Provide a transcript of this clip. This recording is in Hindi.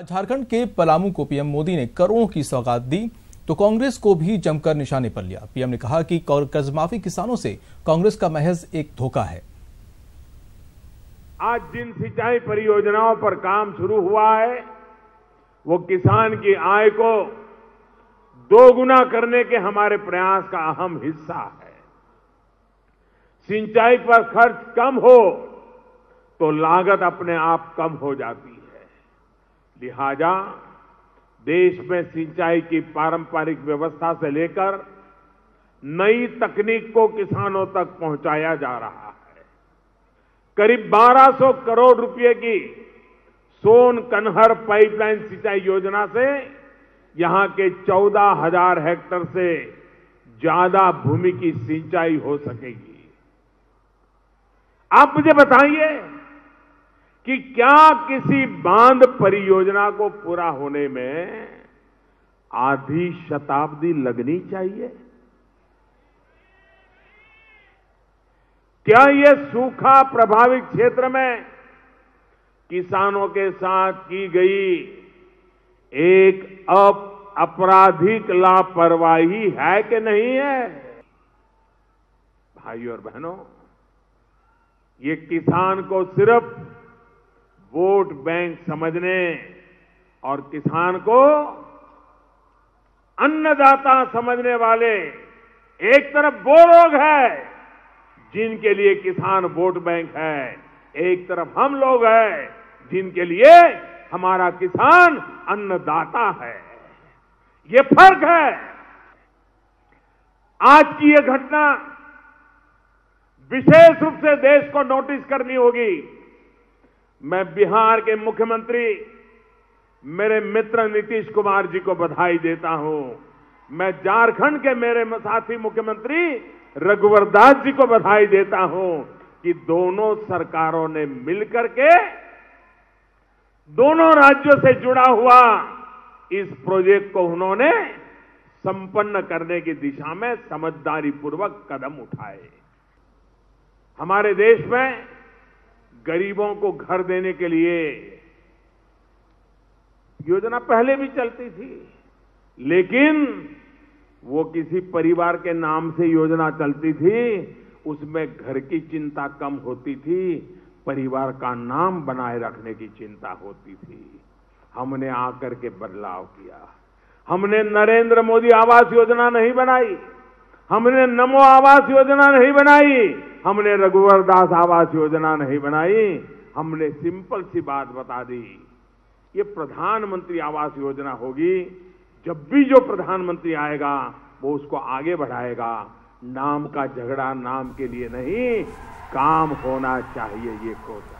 झारखंड के पलामू को पीएम मोदी ने करोड़ों की सौगात दी तो कांग्रेस को भी जमकर निशाने पर लिया। पीएम ने कहा कि कर्जमाफी किसानों से कांग्रेस का महज एक धोखा है। आज जिन सिंचाई परियोजनाओं पर काम शुरू हुआ है वो किसान की आय को दोगुना करने के हमारे प्रयास का अहम हिस्सा है। सिंचाई पर खर्च कम हो तो लागत अपने आप कम हो जाती है। लिहाजा देश में सिंचाई की पारंपरिक व्यवस्था से लेकर नई तकनीक को किसानों तक पहुंचाया जा रहा है। करीब 1200 करोड़ रुपए की सोन कन्हर पाइपलाइन सिंचाई योजना से यहां के 14,000 हेक्टेयर से ज्यादा भूमि की सिंचाई हो सकेगी। आप मुझे बताइए कि क्या किसी बांध परियोजना को पूरा होने में आधी शताब्दी लगनी चाहिए? क्या ये सूखा प्रभावित क्षेत्र में किसानों के साथ की गई एक आपराधिक लापरवाही है कि नहीं है? भाइयों और बहनों, ये किसान को सिर्फ वोट बैंक समझने और किसान को अन्नदाता समझने वाले एक तरफ वो लोग हैं जिनके लिए किसान वोट बैंक है, एक तरफ हम लोग हैं जिनके लिए हमारा किसान अन्नदाता है। ये फर्क है। आज की ये घटना विशेष रूप से देश को नोटिस करनी होगी। मैं बिहार के मुख्यमंत्री मेरे मित्र नीतीश कुमार जी को बधाई देता हूं। मैं झारखंड के मेरे साथी मुख्यमंत्री रघुवर दास जी को बधाई देता हूं कि दोनों सरकारों ने मिलकर के दोनों राज्यों से जुड़ा हुआ इस प्रोजेक्ट को उन्होंने संपन्न करने की दिशा में समझदारी पूर्वक कदम उठाए। हमारे देश में गरीबों को घर देने के लिए योजना पहले भी चलती थी, लेकिन वो किसी परिवार के नाम से योजना चलती थी, उसमें घर की चिंता कम होती थी, परिवार का नाम बनाए रखने की चिंता होती थी। हमने आकर के बदलाव किया। हमने नरेंद्र मोदी आवास योजना नहीं बनाई, हमने नमो आवास योजना नहीं बनाई, हमने रघुवर दास आवास योजना नहीं बनाई। हमने सिंपल सी बात बता दी, ये प्रधानमंत्री आवास योजना होगी। जब भी जो प्रधानमंत्री आएगा वो उसको आगे बढ़ाएगा। नाम का झगड़ा नाम के लिए नहीं, काम होना चाहिए ये कोशिश।